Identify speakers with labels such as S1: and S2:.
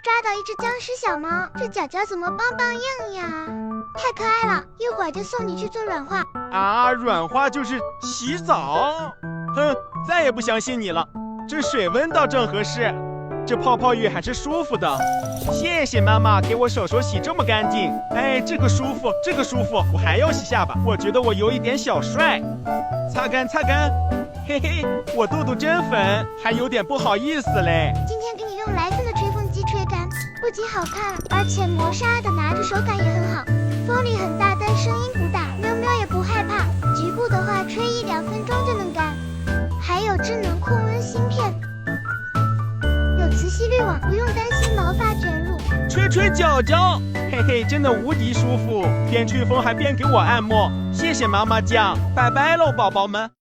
S1: 抓到一只僵尸小猫，这脚脚怎么棒棒硬呀？太可爱了，一会儿就送你去做软化。
S2: 啊，软化就是洗澡？哼，再也不相信你了。这水温倒正合适，这泡泡浴还是舒服的。谢谢妈妈给我手手洗这么干净。哎，这个舒服，这个舒服。我还要洗下巴，我觉得我有一点小帅。擦干擦干。嘿嘿，我肚肚真粉，还有点不好意思嘞。
S1: 今天给你用莱森的吹风机吹干，不仅好看，而且磨砂的拿着手感也很好，风力很大，但声音不大，喵喵也不害怕。局部的话吹1-2分钟就能干。还有智能控温芯片，有磁吸滤网，不用担心毛发卷入。
S2: 吹吹脚脚，嘿嘿，真的无敌舒服，边吹风还边给我按摩。谢谢妈妈酱，拜拜喽，宝宝们。